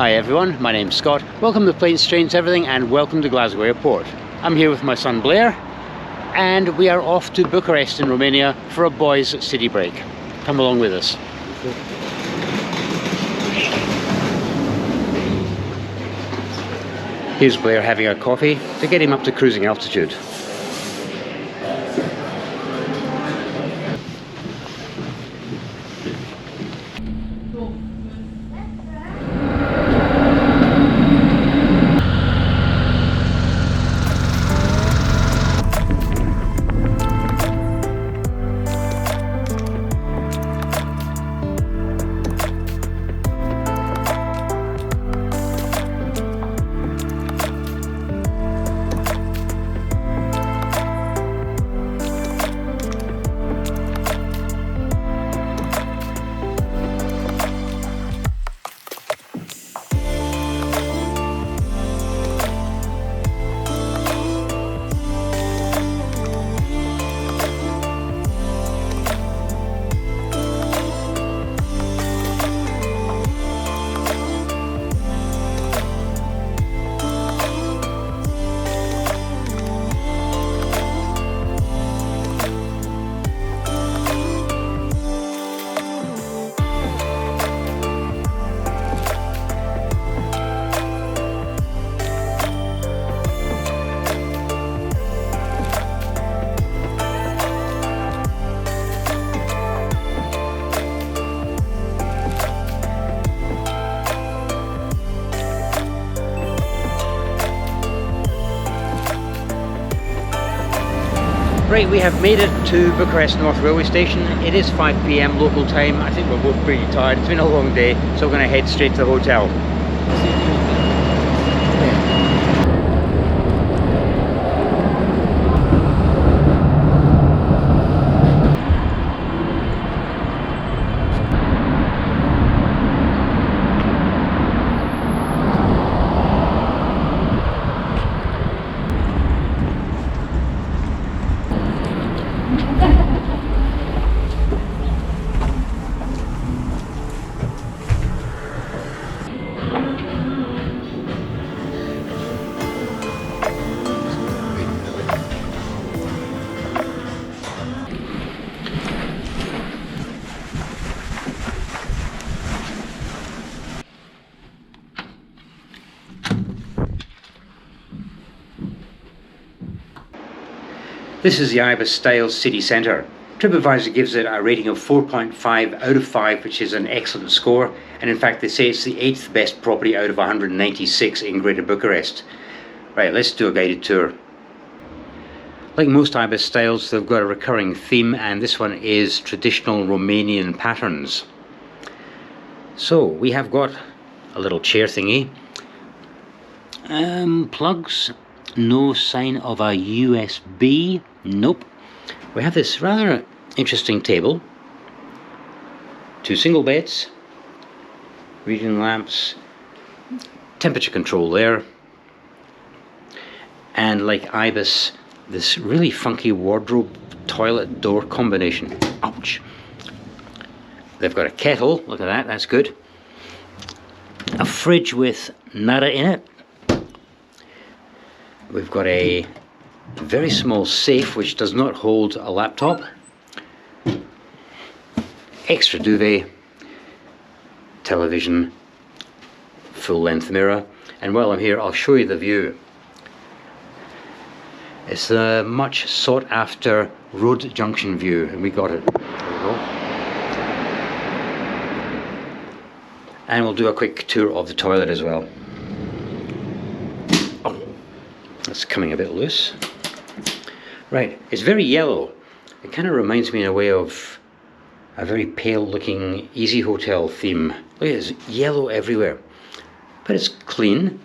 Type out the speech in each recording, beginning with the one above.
Hi everyone, my name's Scott. Welcome to Planes, Trains, Everything, and welcome to Glasgow Airport. I'm here with my son Blair, and we are off to Bucharest in Romania for a boys' city break. Come along with us. Here's Blair having a coffee to get him up to cruising altitude. Right, we have made it to Bucharest North Railway Station. It is 5 PM local time. I think we're both pretty tired. It's been a long day, so we're going to head straight to the hotel. This is the Ibis Styles City Centre. TripAdvisor gives it a rating of 4.5 out of 5, which is an excellent score. And in fact, they say it's the 8th best property out of 196 in Greater Bucharest. Right, let's do a guided tour. Like most Ibis Styles, they've got a recurring theme, and this one is traditional Romanian patterns. So we have got a little chair thingy. Plugs. No sign of a USB. Nope. We have this rather interesting table. 2 single beds. Reading lamps. Temperature control there. And like Ibis, this really funky wardrobe toilet door combination. Ouch. They've got a kettle. Look at that. That's good. A fridge with nada in it. We've got a very small safe which does not hold a laptop. Extra duvet, television, full-length mirror, and while I'm here I'll show you the view. It's the much sought after road junction view, and we got it. There we go. And we'll do a quick tour of the toilet as well. That's coming a bit loose. Right, it's very yellow. It kind of reminds me in a way of a very pale looking Easy Hotel theme. Look at it, it's yellow everywhere. But it's clean.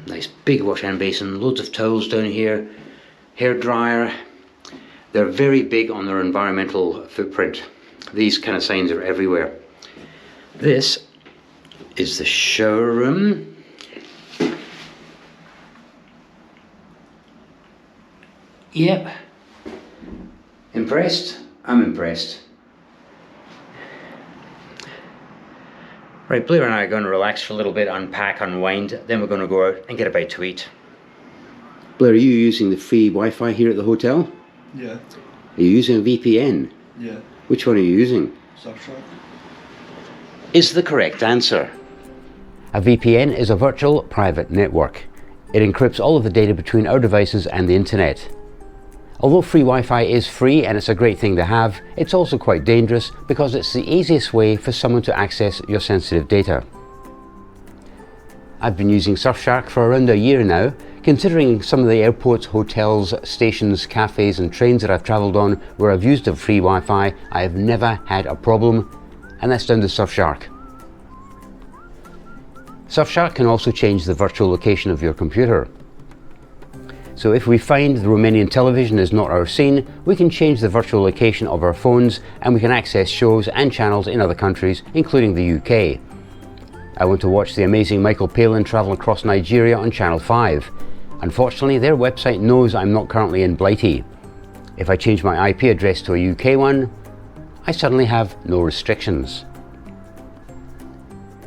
Nice big wash hand basin, loads of towels down here, hair dryer. They're very big on their environmental footprint. These kind of signs are everywhere. This is the shower room. Yep. Impressed? I'm impressed. Right, Blair and I are going to relax for a little bit, unpack, unwind, then we're going to go out and get a bite to eat. Blair, are you using the free Wi-Fi here at the hotel? Yeah. Are you using a VPN? Yeah. Which one are you using? Surfshark. Is the correct answer. A VPN is a virtual private network. It encrypts all of the data between our devices and the internet. Although free Wi-Fi is free and it's a great thing to have, it's also quite dangerous because it's the easiest way for someone to access your sensitive data. I've been using Surfshark for around a year now. Considering some of the airports, hotels, stations, cafes and trains that I've travelled on where I've used the free Wi-Fi, I have never had a problem, and that's down to Surfshark. Surfshark can also change the virtual location of your computer. So if we find the Romanian television is not our scene, we can change the virtual location of our phones and we can access shows and channels in other countries, including the UK. I want to watch the amazing Michael Palin travel across Nigeria on Channel 5. Unfortunately, their website knows I'm not currently in Blighty. If I change my IP address to a UK one, I suddenly have no restrictions.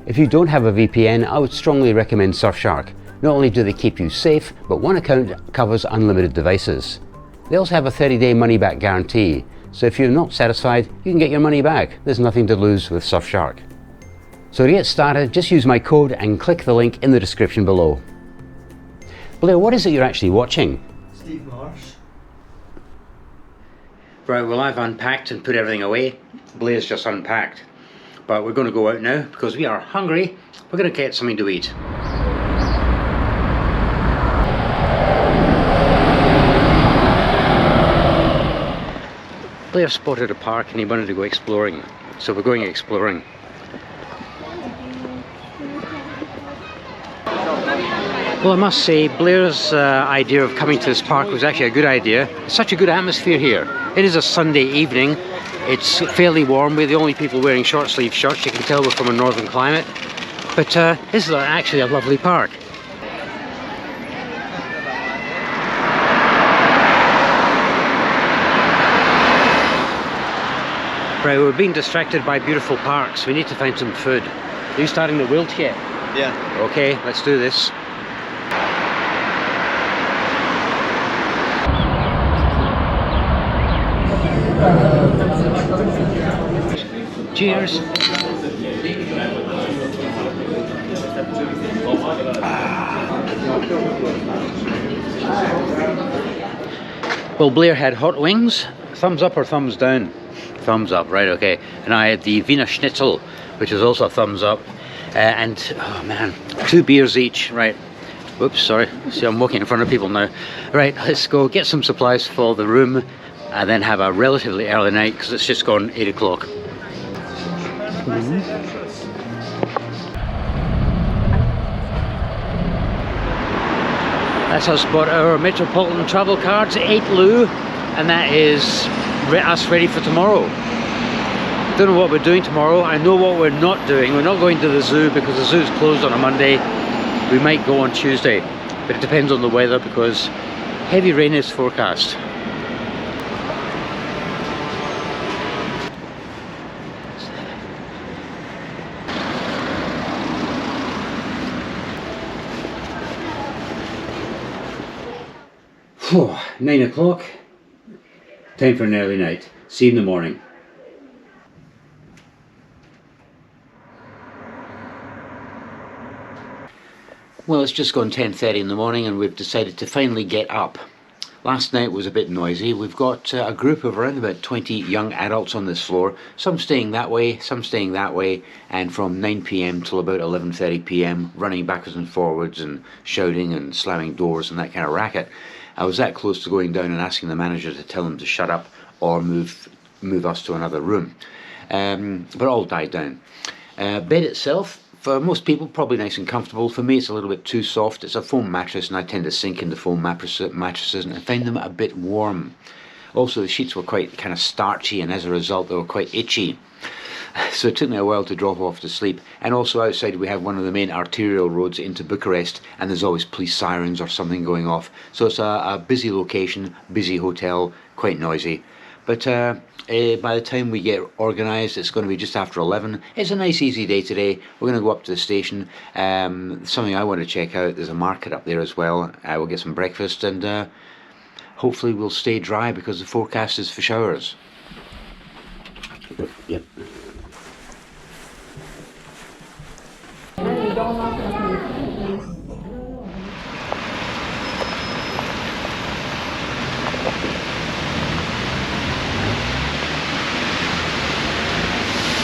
If you don't have a VPN, I would strongly recommend Surfshark. Not only do they keep you safe, but one account covers unlimited devices. They also have a 30-day money-back guarantee, so if you're not satisfied, you can get your money back. There's nothing to lose with Surfshark. So to get started, just use my code and click the link in the description below. Blair, what is it you're actually watching? Steve Marsh. Right, well I've unpacked and put everything away. Blair's just unpacked. But we're going to go out now because we are hungry. We're going to get something to eat. Blair spotted a park and he wanted to go exploring. So we're going exploring. Well, I must say, Blair's idea of coming to this park was actually a good idea. It's such a good atmosphere here. It is a Sunday evening. It's fairly warm. We're the only people wearing short sleeve shirts. You can tell we're from a northern climate. But this is actually a lovely park. Right, we're being distracted by beautiful parks. We need to find some food. Are you starting the wilt yet? Yeah. Okay, let's do this. Cheers. Well, Blair had hot wings. Thumbs up or thumbs down? Thumbs up, right, okay. And I had the Wiener Schnitzel, which is also a thumbs up. And, oh man, 2 beers each, right. Whoops, sorry. See, I'm walking in front of people now. Right, let's go get some supplies for the room and then have a relatively early night because it's just gone 8 o'clock. That's us bought our Metropolitan travel cards, 8 Lou, and that is us ready for tomorrow. Don't know what we're doing tomorrow. I know what we're not doing. We're not going to the zoo because the zoo's closed on a Monday. We might go on Tuesday, but it depends on the weather because heavy rain is forecast. Whew, 9 o'clock. Time for an early night. See you in the morning. Well, it's just gone 10:30 in the morning and we've decided to finally get up. Last night was a bit noisy. We've got a group of around about 20 young adults on this floor, some staying that way, some staying that way, and from 9 p.m. till about 11:30 p.m. running backwards and forwards and shouting and slamming doors and that kind of racket. I was that close to going down and asking the manager to tell them to shut up or move us to another room. But all died down. Bed itself, for most people, probably nice and comfortable. For me, it's a little bit too soft. It's a foam mattress, and I tend to sink into foam mattresses, and I find them a bit warm. Also, the sheets were quite kind of starchy, and as a result, they were quite itchy. So it took me a while to drop off to sleep. And also outside, we have one of the main arterial roads into Bucharest, and there's always police sirens or something going off. So it's a busy location, busy hotel, quite noisy. But by the time we get organised, it's going to be just after 11. It's a nice easy day today. We're going to go up to the station. Something I want to check out, there's a market up there as well. We'll get some breakfast, and hopefully we'll stay dry because the forecast is for showers. Yep.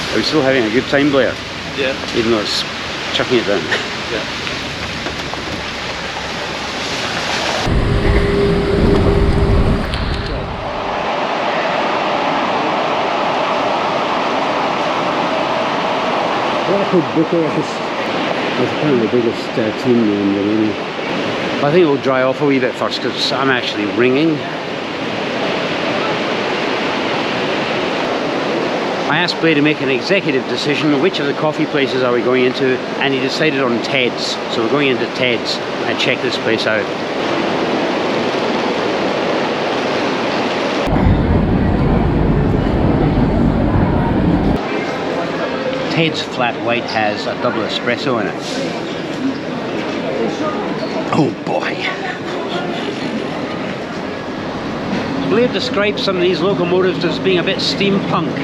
Are we still having a good time, Blair? Yeah. Even though it's chucking it down. Yeah. Bucharest. That's apparently the biggest team in Romania. I think we'll dry off a wee bit first because I'm actually ringing. I asked Blair to make an executive decision which of the coffee places are we going into, and he decided on Ted's. So we're going into Ted's and check this place out. Ted's Flat White has a double espresso in it. Oh boy! Blair described some of these locomotives as being a bit steampunk.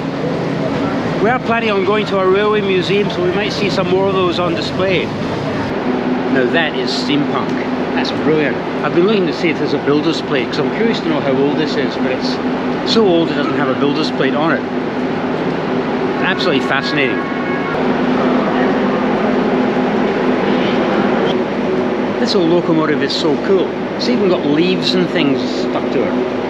We are planning on going to a railway museum, so we might see some more of those on display. Now that is steampunk. That's brilliant. I've been looking to see if there's a builder's plate, because I'm curious to know how old this is, but it's so old it doesn't have a builder's plate on it. Absolutely fascinating. This old locomotive is so cool. It's even got leaves and things stuck to it.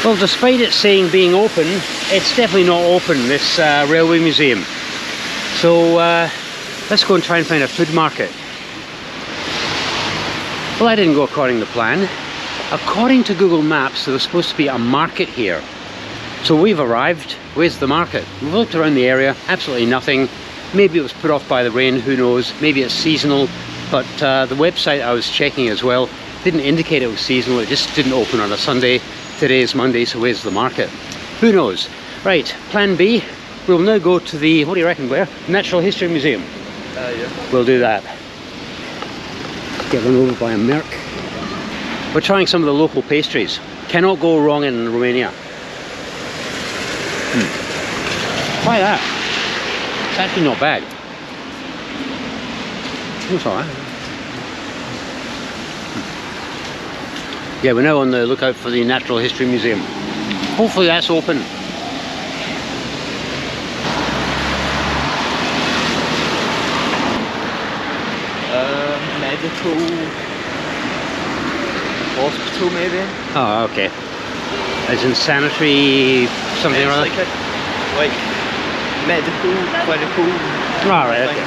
Well, despite it saying being open, it's definitely not open, this railway museum. So let's go and try and find a food market. Well, that didn't go according to plan. According to Google Maps, there was supposed to be a market here. So we've arrived. Where's the market? We've looked around the area, absolutely nothing. Maybe it was put off by the rain, who knows? Maybe it's seasonal, but the website I was checking as well didn't indicate it was seasonal. It just didn't open on a Sunday. Today is Monday, so where's the market? Who knows? Right, plan B. We'll now go to the, what do you reckon, Blair? Natural History Museum. Yeah. We'll do that. Get run over by a Merc. We're trying some of the local pastries. Cannot go wrong in Romania. Try that. It's actually not bad. It's alright. Yeah, we're now on the lookout for the Natural History Museum. Hopefully that's open. Medical hospital, maybe. Oh, okay. As in sanitary something or other? Like medical, clinical. Right, okay.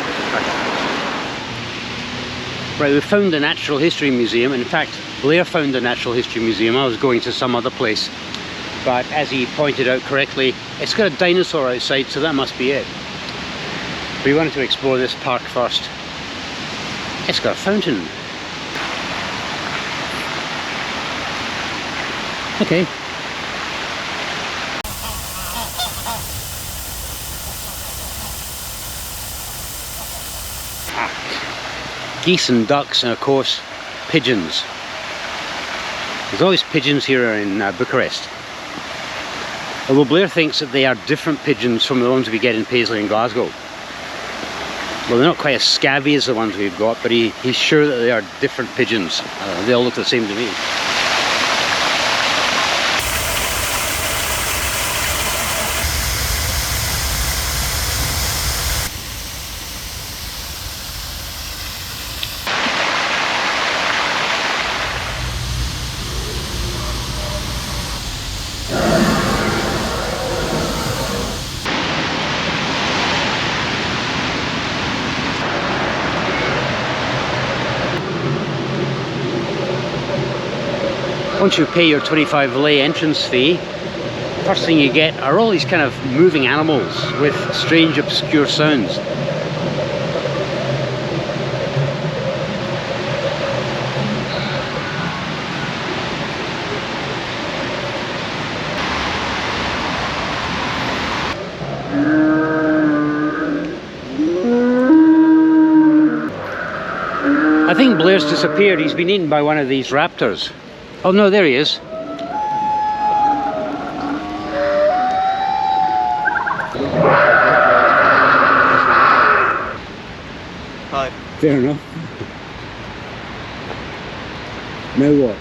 Right, we found the Natural History Museum. In fact, Blair found the Natural History Museum. I was going to some other place. But as he pointed out correctly, it's got a dinosaur outside, so that must be it. We wanted to explore this park first. It's got a fountain. Okay. Geese and ducks, and of course pigeons. There's always pigeons here in Bucharest. Although Blair thinks that they are different pigeons from the ones we get in Paisley and Glasgow. Well, they're not quite as scabby as the ones we've got, but he's sure that they are different pigeons. They all look the same to me. Once you pay your 25 lei entrance fee, first thing you get are all these kind of moving animals with strange obscure sounds. I think Blair's disappeared. He's been eaten by one of these raptors. Oh no, there he is. Hi. Fair enough. Now what?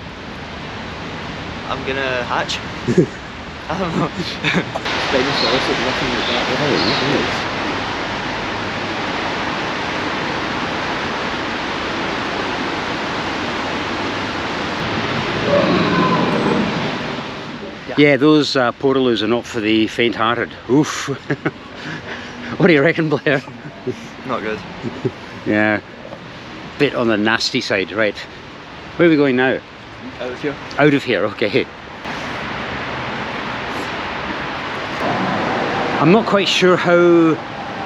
I'm gonna hatch. I don't know. Spinosaurus or nothing like that. Yeah, those portaloos are not for the faint-hearted. Oof. What do you reckon, Blair? Not good. Yeah, bit on the nasty side. Right, where are we going now? Out of here. Out of here, okay. I'm not quite sure how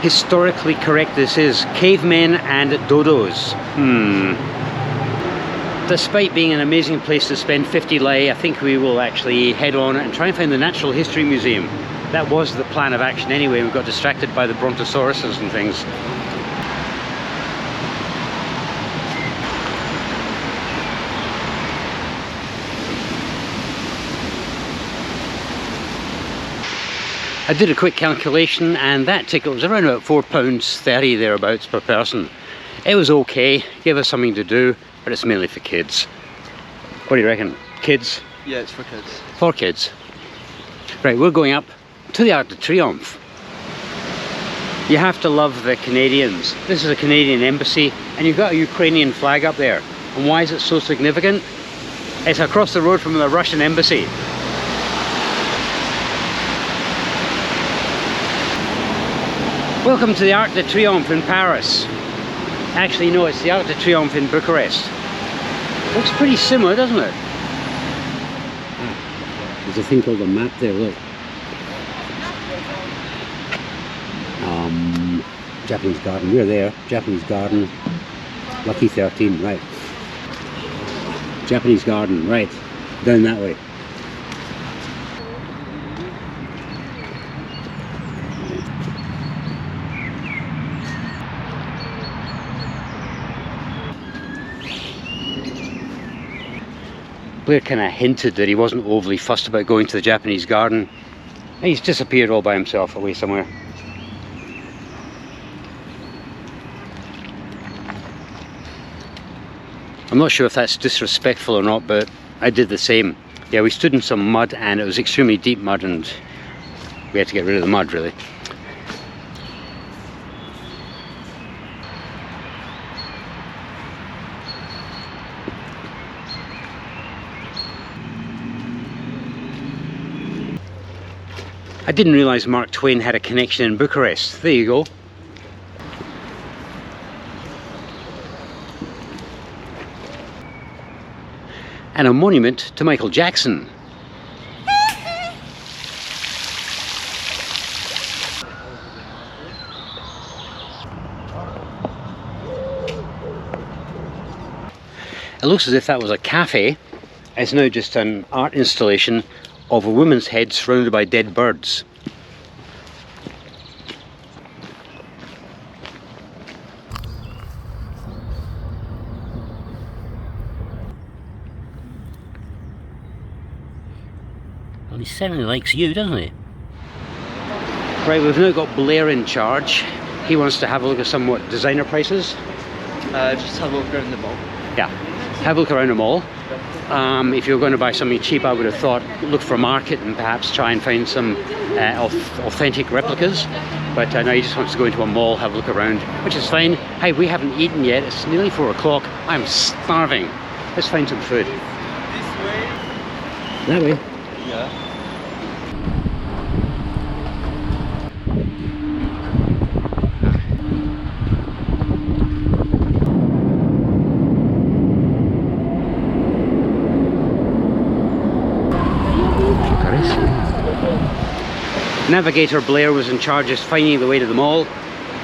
historically correct this is. Cavemen and dodos. Despite being an amazing place to spend 50 lei, I think we will actually head on and try and find the Natural History Museum. That was the plan of action anyway. We got distracted by the brontosauruses and things. I did a quick calculation and that ticket was around about £4.30 thereabouts per person. It was okay, gave us something to do, but it's mainly for kids. What do you reckon? Kids? Yeah, it's for kids. For kids. Right, we're going up to the Arc de Triomphe. You have to love the Canadians. This is a Canadian embassy and you've got a Ukrainian flag up there. And why is it so significant? It's across the road from the Russian embassy. Welcome to the Arc de Triomphe in Paris. Actually, no, it's the Arc de Triomphe in Bucharest. Looks pretty similar, doesn't it? There's a thing called a map there, look. Japanese garden, we're there. Japanese garden, lucky 13, right. Japanese garden, right, down that way. Blair kind of hinted that he wasn't overly fussed about going to the Japanese garden. He's disappeared all by himself away somewhere. I'm not sure if that's disrespectful or not, but I did the same. Yeah, we stood in some mud and it was extremely deep mud and we had to get rid of the mud really. I didn't realise Mark Twain had a connection in Bucharest. There you go. And a monument to Michael Jackson. It looks as if that was a cafe. It's now just an art installation of a woman's head surrounded by dead birds. Well, he certainly likes you, doesn't he? Right, we've now got Blair in charge. He wants to have a look at some designer prices. Just have a look around the mall. Yeah, have a look around the mall. If you're going to buy something cheap, I would have thought look for a market and perhaps try and find some authentic replicas. But now he just wants to go into a mall, have a look around, which is fine. Hey, we haven't eaten yet. It's nearly 4 o'clock. I'm starving. Let's find some food. This way? That way? Yeah. Navigator Blair was in charge of finding the way to the mall,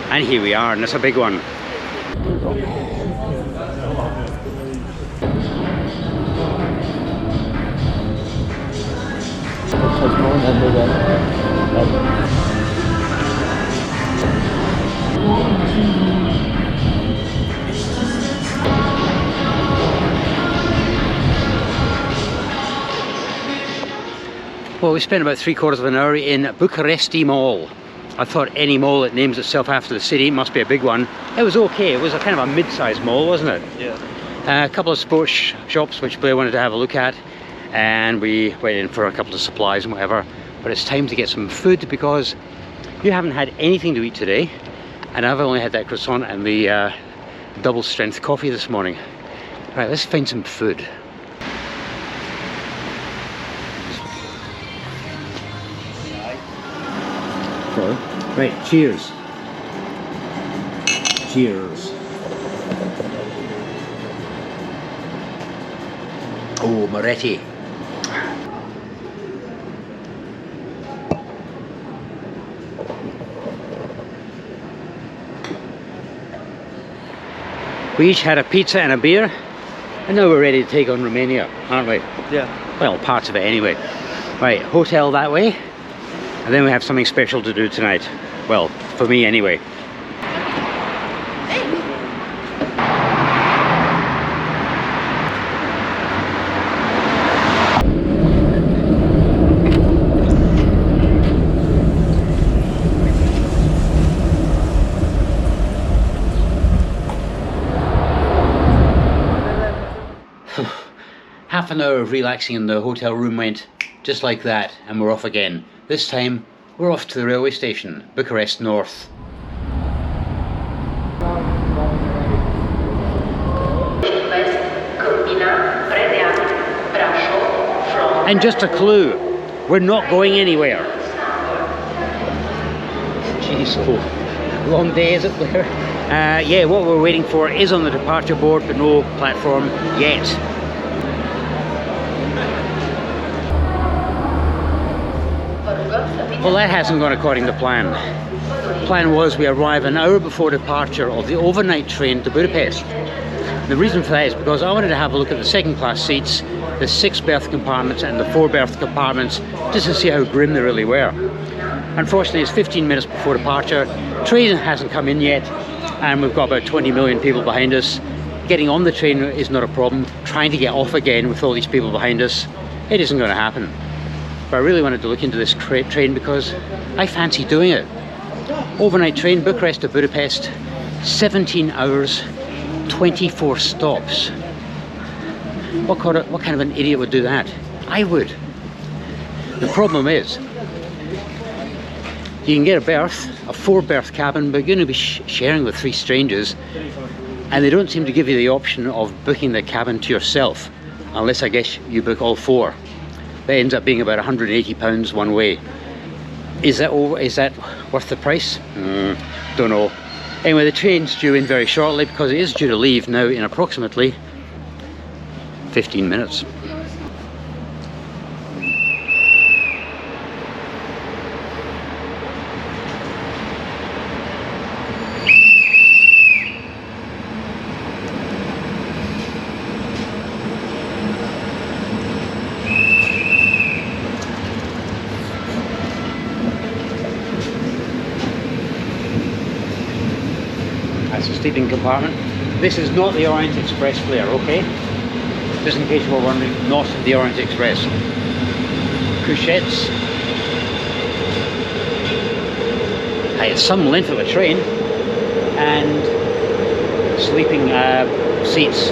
and here we are, and it's a big one. Well, we spent about 3/4 of an hour in Bucharesti Mall. I thought any mall that names itself after the city must be a big one. It was okay. It was a kind of a mid-sized mall, wasn't it? Yeah. A couple of sports shops which Blair wanted to have a look at, and we went in for a couple of supplies and whatever. But it's time to get some food because you haven't had anything to eat today, and I've only had that croissant and the double strength coffee this morning. Right, let's find some food. Right, cheers. Cheers. Oh, Moretti. We each had a pizza and a beer, and now we're ready to take on Romania, aren't we? Yeah. Well, parts of it anyway. Right, hotel that way, and then we have something special to do tonight. Well, for me anyway. Half an hour of relaxing in the hotel room went just like that, and we're off again. This time we're off to the railway station, Bucharest North. And just a clue, we're not going anywhere. Jeez, oh, long day is it, Blair? Yeah, what we're waiting for is on the departure board, but no platform yet. Well, that hasn't gone according to plan. Plan was we arrive an hour before departure of the overnight train to Budapest. The reason for that is because I wanted to have a look at the second class seats, the 6-berth compartments and the 4-berth compartments, just to see how grim they really were. Unfortunately, it's 15 minutes before departure, train hasn't come in yet, and we've got about 20 million people behind us. Getting on the train is not a problem. Trying to get off again with all these people behind us, it isn't going to happen. But I really wanted to look into this train because I fancy doing it. Overnight train, Bucharest to Budapest, 17 hours, 24 stops. What kind of an idiot would do that? I would. The problem is, you can get a berth, a 4-berth cabin, but you're going to be sharing with 3 strangers, and they don't seem to give you the option of booking the cabin to yourself, unless I guess you book all 4. That ends up being about £180 one way. Is that worth the price? Don't know. Anyway, the train's due in very shortly because it is due to leave now in approximately 15 minutes. That's the sleeping compartment. This is not the Orient Express, Blair, okay? Just in case you were wondering, not the Orient Express. Couchettes. Hey, it's some length of a train. And sleeping seats.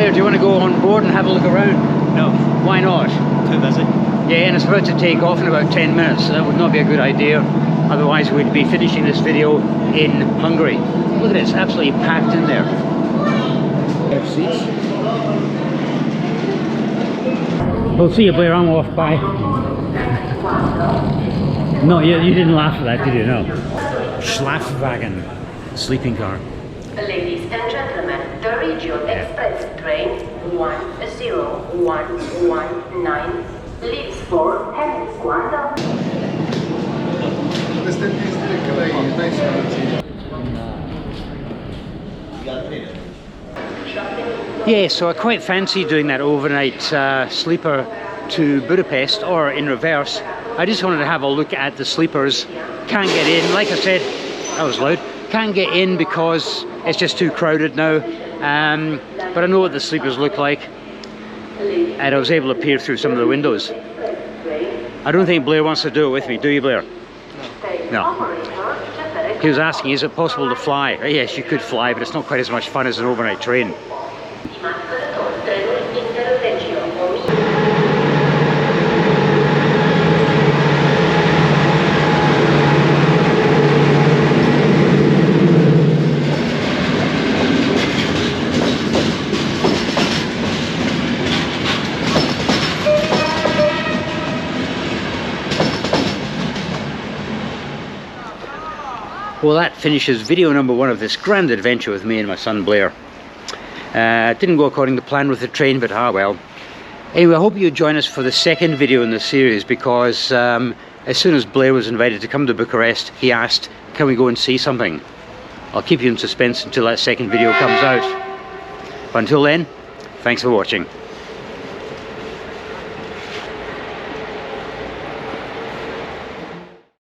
Do you want to go on board and have a look around? No. Why not? Too busy. Yeah, and it's about to take off in about 10 minutes, so that would not be a good idea. Otherwise we'd be finishing this video in Hungary. Look at it, it's absolutely packed in there. Have seats. We'll see you, Blair. I'm off. Bye. No, you didn't laugh at that, did you? No. Schlafwagen. Sleeping car. Ladies and gentlemen, the Region Express train 10119 leaves for Hermesquanda. Yeah, so I quite fancy doing that overnight sleeper to Budapest, or in reverse. I just wanted to have a look at the sleepers. Can't get in, like I said, that was loud. Can't get in because it's just too crowded now. But I know what the sleepers look like, and I was able to peer through some of the windows. I don't think Blair wants to do it with me, do you, Blair? No. He was asking, is it possible to fly? Yes, you could fly, but it's not quite as much fun as an overnight train. Well, that finishes video number 1 of this grand adventure with me and my son Blair. It didn't go according to plan with the train, but ah well. Anyway, I hope you join us for the second video in the series, because as soon as Blair was invited to come to Bucharest, he asked, can we go and see something? I'll keep you in suspense until that second video comes out. But until then, thanks for watching.